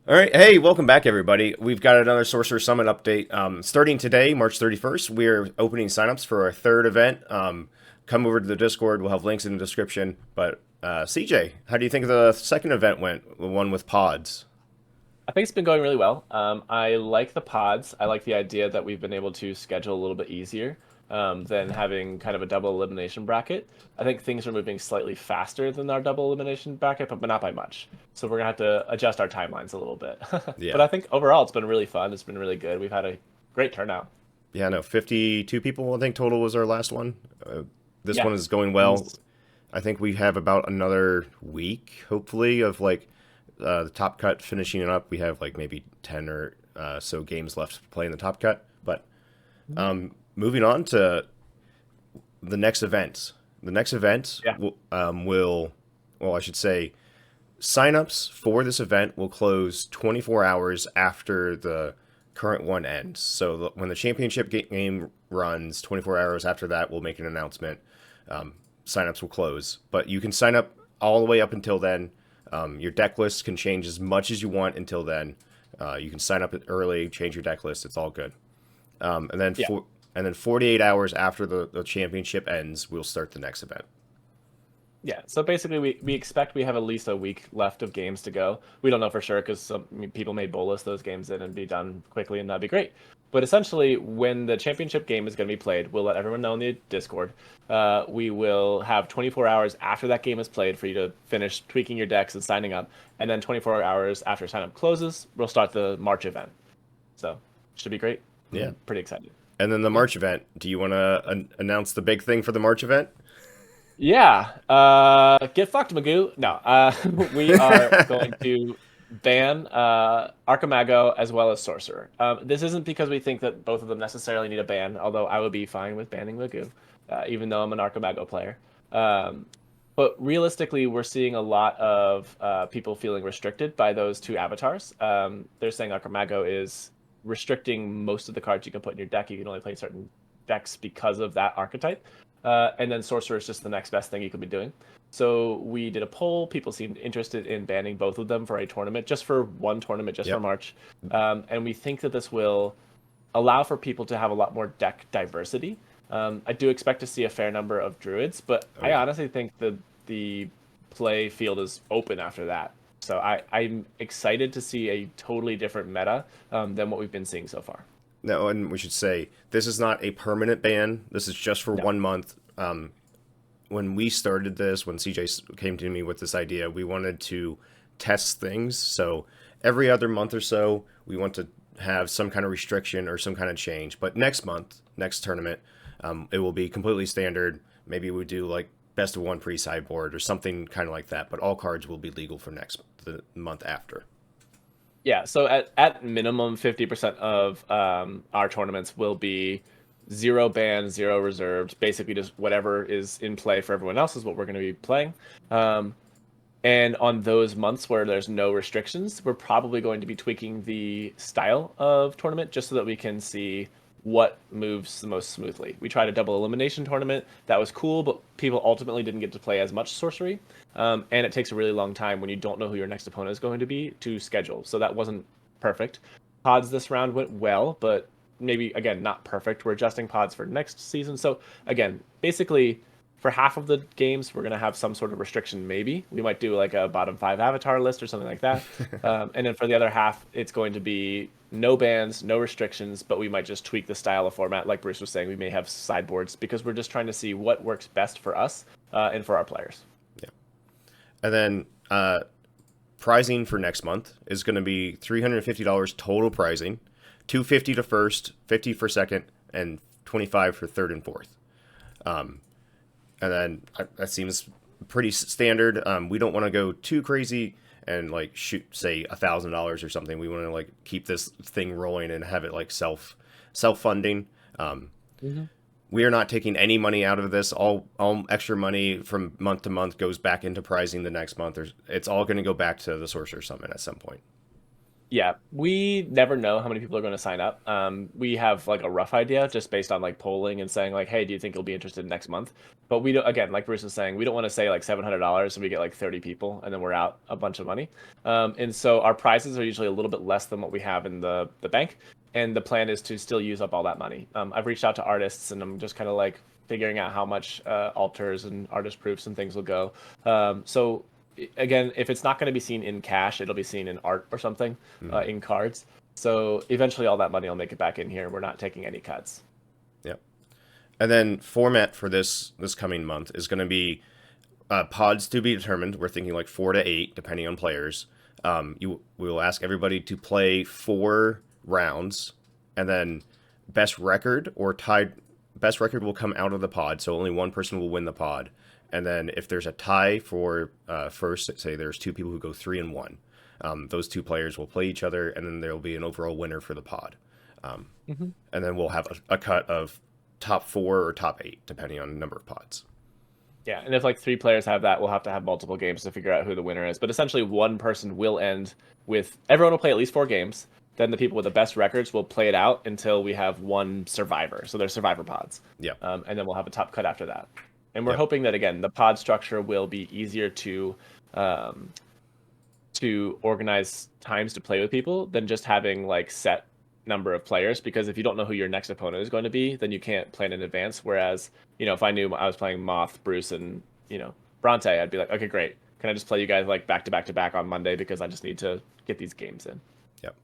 All right. Hey, welcome back, everybody. We've got another Sorcerer Summit update. Starting today, March 31st, we're opening signups for our third event. Come over to the Discord. We'll have links in the description. But CJ, how do you think the second event went? The one with pods? I think it's been going really well. I like the pods. I like the idea that we've been able to schedule a little bit easier than having kind of a double elimination bracket. I think things are moving slightly faster than our double elimination bracket, but not by much. So we're gonna have to adjust our timelines a little bit. But Yeah. I think overall it's been really fun. It's been really good. We've had a great turnout. Yeah, no, 52 people, I think, total was our last one. This Yeah. one is going And well. this, I think we have about another week, hopefully, of the top cut finishing it up. We have like maybe 10 or so games left to play in the top cut. But moving on to the next event. The next event yeah. well, I should say, signups for this event will close 24 hours after the current one ends. So when the championship game runs, 24 hours after that, we'll make an announcement. Signups will close, but you can sign up all the way up until then. Your deck list can change as much as you want until then. You can sign up early, change your deck list. It's all good. And then Yeah. for and then 48 hours after the championship ends, we'll start the next event. Yeah, so basically, we expect we have at least a week left of games to go. We don't know for sure because some people may bolus those games in and be done quickly, and that'd be great. But essentially, when the championship game is going to be played, we'll let everyone know in the Discord. We will have 24 hours after that game is played for you to finish tweaking your decks and signing up. And then 24 hours after sign up closes, we'll start the March event. So, should be great. Yeah. I'm pretty excited. And then the Yeah. March event. Do you want to announce the big thing for the March event? Yeah, get fucked, Magoo. No, we are going to ban Archimago as well as Sorcerer. This isn't because we think that both of them necessarily need a ban, although I would be fine with banning Magoo, even though I'm an Archimago player. Um, but realistically, we're seeing a lot of people feeling restricted by those two avatars. They're saying Archimago is restricting most of the cards you can put in your deck. You can only play certain decks because of that archetype. And then Sorcerer is just the next best thing you could be doing. So we did a poll. People seemed interested in banning both of them for a tournament, just for one tournament, just for Yep. March. And we think that this will allow for people to have a lot more deck diversity. I do expect to see a fair number of druids, but Oh I yeah. honestly think the play field is open after that. So I'm excited to see a totally different meta than what we've been seeing so far. No, and we should say this is not a permanent ban. This is just for No. 1 month. When we started this, when CJ came to me with this idea, we wanted to test things. So every other month or so, we want to have some kind of restriction or some kind of change. But next month, next tournament, it will be completely standard. Maybe we do like best of one pre-sideboard or something kind of like that. But all cards will be legal for next the month after. Yeah, so at minimum, 50% of our tournaments will be zero banned, zero reserved. Basically, just whatever is in play for everyone else is what we're going to be playing. Um, and on those months where there's no restrictions, we're probably going to be tweaking the style of tournament just so that we can see what moves the most smoothly. We tried a double elimination tournament. That was cool, but people ultimately didn't get to play as much sorcery. And it takes a really long time when you don't know who your next opponent is going to be to schedule. So that wasn't perfect. Pods this round went well, but maybe, again, not perfect. We're adjusting pods for next season. So, again, basically, for half of the games, we're going to have some sort of restriction, maybe. We might do like a bottom five avatar list or something like that. And then for the other half, it's going to be no bans, no restrictions, but we might just tweak the style of format. Like Bruce was saying, we may have sideboards because we're just trying to see what works best for us and for our players. Yeah. And then pricing for next month is going to be $350 total pricing, 250 to first, 50 for second, and 25 for third and fourth. And then that seems pretty standard. We don't want to go too crazy and like shoot say $1,000 or something. We want to like keep this thing rolling and have it like self funding. Um, Hmm. we are not taking any money out of this. All extra money from month to month goes back into pricing the next month. It's all going to go back to the Sorcerer Summit at some point. Yeah, we never know how many people are going to sign up. We have like a rough idea just based on like polling and saying like, hey, do you think you'll be interested next month? But we don't, again, like Bruce was saying, we don't want to say like $700 and we get like 30 people and then we're out a bunch of money. And so our prizes are usually a little bit less than what we have in the bank. And the plan is to still use up all that money. I've reached out to artists and I'm just kind of like figuring out how much altars and artist proofs and things will go. So again, if it's not going to be seen in cash, it'll be seen in art or something, Hmm. in cards. So eventually, all that money will make it back in here. We're not taking any cuts. Yep. And then format for this coming month is going to be pods to be determined. We're thinking like 4 to 8, depending on players. We will ask everybody to play 4 rounds, and then best record or tied best record will come out of the pod. So only one person will win the pod. And then if there's a tie for first, say there's 2 people who go 3-1, those 2 players will play each other, and then there will be an overall winner for the pod. Hmm. And then we'll have a cut of top 4 or top 8, depending on the number of pods. Yeah, and if like 3 players have that, we'll have to have multiple games to figure out who the winner is. But essentially, one person will end with everyone will play at least 4 games. Then the people with the best records will play it out until we have one survivor. So they're survivor pods, Yep. and then we'll have a top cut after that. And we're Yep. hoping that again, the pod structure will be easier um, to organize times to play with people than just having like set number of players, because if you don't know who your next opponent is going to be, then you can't plan in advance. Whereas, if I knew I was playing Moth, Bruce, and Bronte, I'd be like, okay, great. Can I just play you guys like back to back to back on Monday because I just need to get these games in. Yep.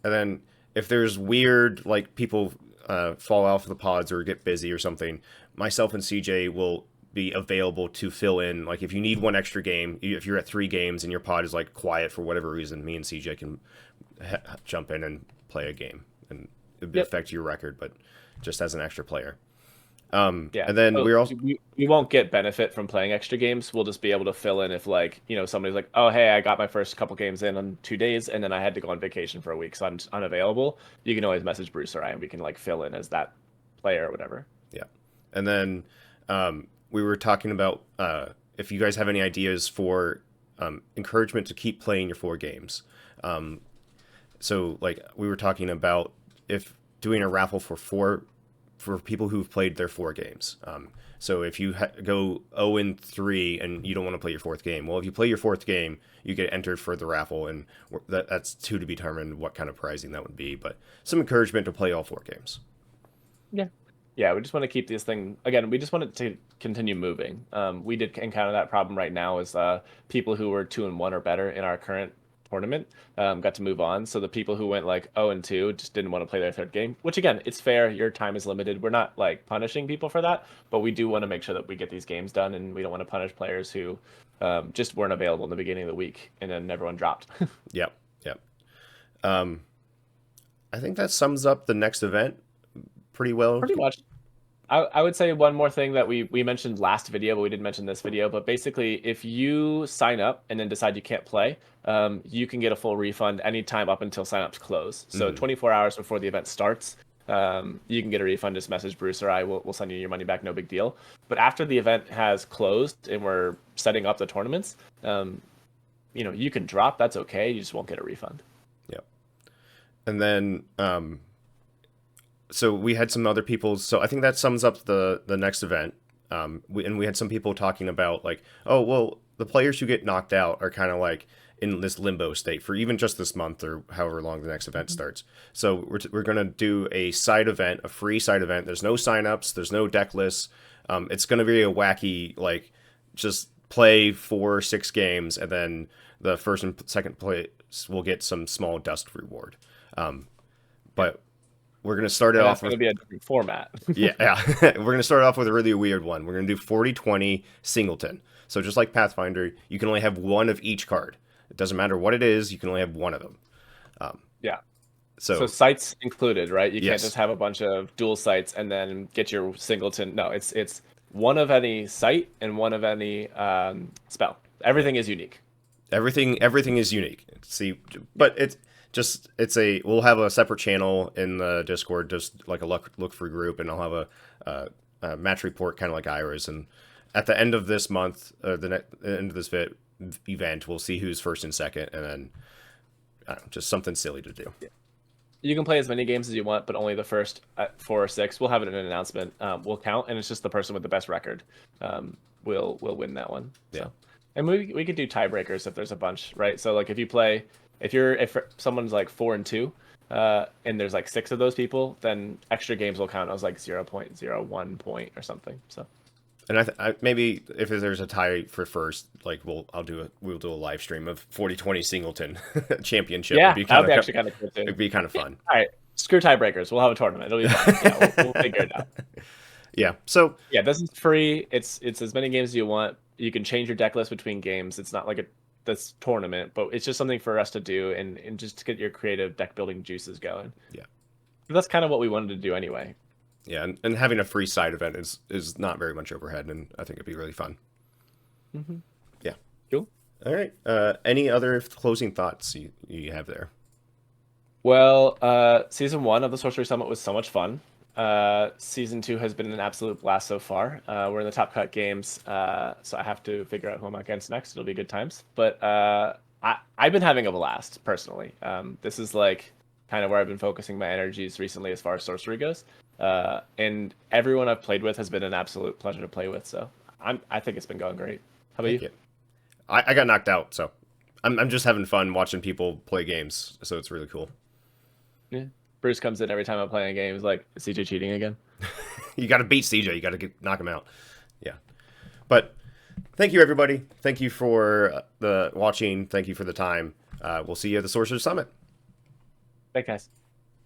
And then if there's weird, like people fall off the pods or get busy or something, myself and CJ will be available to fill in. Like if you need one extra game, if you're at 3 games and your pod is like quiet for whatever reason, me and CJ can jump in and play a game, and it would Yep. affect your record, but just as an extra player. Yeah. And then So we're also we won't get benefit from playing extra games. We'll just be able to fill in if like, somebody's like, oh, hey, I got my first couple games in on 2 days and then I had to go on vacation for a week, so I'm just unavailable. You can always message Bruce or I and we can like fill in as that player or whatever. yeah. And then we were talking about if you guys have any ideas for encouragement to keep playing your 4 games. So like we were talking about if doing a raffle for people who've played their 4 games. So if you go 0-3 and you don't want to play your 4th game, well, if you play your 4th game, you get entered for the raffle, and that's to be determined what kind of prizing that would be. But some encouragement to play all 4 games. Yeah. Yeah, we just want to keep this thing again. We just want it to continue moving. We did encounter that problem right now is people who were 2-1 or better in our current tournament got to move on. So the people who went like 0-2 just didn't want to play their 3rd game, which again, it's fair. Your time is limited. We're not like punishing people for that, but we do want to make sure that we get these games done, and we don't want to punish players who just weren't available in the beginning of the week and then everyone dropped. Yep, yep. Um, I think that sums up the next event pretty well. Pretty much. I would say one more thing that we mentioned last video, but we didn't mention this video. But basically, if you sign up and then decide you can't play, you can get a full refund anytime up until signups close. So Mhm. 24 hours before the event starts, you can get a refund. Just message Bruce or I. We'll send you your money back. No big deal. But after the event has closed and we're setting up the tournaments, you can drop. That's okay. You just won't get a refund. Yep. And then so we had some other people. So I think that sums up the next event. We had some people talking about like, oh well, the players who get knocked out are kind of like in this limbo state for even just this month or however long the next event starts. So we're gonna do a side event, a free side event. There's no signups. There's no deck lists. It's gonna be a wacky like just play 4 6 games, and then the first and second place will get some small dust reward. But we're gonna start it And that's off going with to be a different format. yeah. We're gonna start off with a really weird one. We're gonna do 40-20 singleton. So just like Pathfinder, you can only have one of each card. It doesn't matter what it is. You can only have one of them. Yeah. So So sites included, right? You can't yes, just have a bunch of dual sites and then get your singleton. No, it's one of any site and one of any spell. yeah. Everything is unique. Everything is unique. See, but it's a we'll have a separate channel in the Discord, just like a look for group, and I'll have a match report kind of like Ira's. And at the end of this month, end of this event, we'll see who's first and second, and then just something silly to do. You can play as many games as you want, but only the first 4 or 6. We'll have it in an announcement. Will count, and it's just the person with the best record will win that one. Yeah. So, and we could do tiebreakers if there's a bunch, right? So like if someone's like 4 and 2, and there's like 6 of those people, then extra games will count as like 0.01 point or something. So. And maybe if there's a tie for first, like we'll do a live stream of 40-20 Singleton Championship. Yeah, It'd be that would kind be of actually kind of cool too. it'd be kind of fun. All right, screw tiebreakers. We'll have a tournament. It'll be fun. Yeah, we'll figure it out. Yeah. So Yeah, this is free. It's as many games as you want. You can change your deck list between games. It's not like this tournament, but it's just something for us to do and just to get your creative deck building juices going. Yeah. That's kind of what we wanted to do anyway. Yeah, and having a free side event is not very much overhead, and I think it'd be really fun. Mm-hmm. Yeah. Cool. All right. Any other closing thoughts you have there? Well, season 1 of the Sorcery Summit was so much fun. Season 2 has been an absolute blast so far. We're in the top cut games, so I have to figure out who I'm against next. It'll be good times. But I've been having a blast personally. This is like kind of where I've been focusing my energies recently as far as sorcery goes. And everyone I've played with has been an absolute pleasure to play with. So I think it's been going great. How about you? I got knocked out, so I'm just having fun watching people play games. So it's really cool. Yeah. Bruce comes in every time I'm playing a game. He's like, "Is CJ cheating again?" You got to beat CJ. You got to knock him out. Yeah. But thank you, everybody. Thank you for the watching. Thank you for the time. We'll see you at the Sorcerer Summit. Thanks, guys.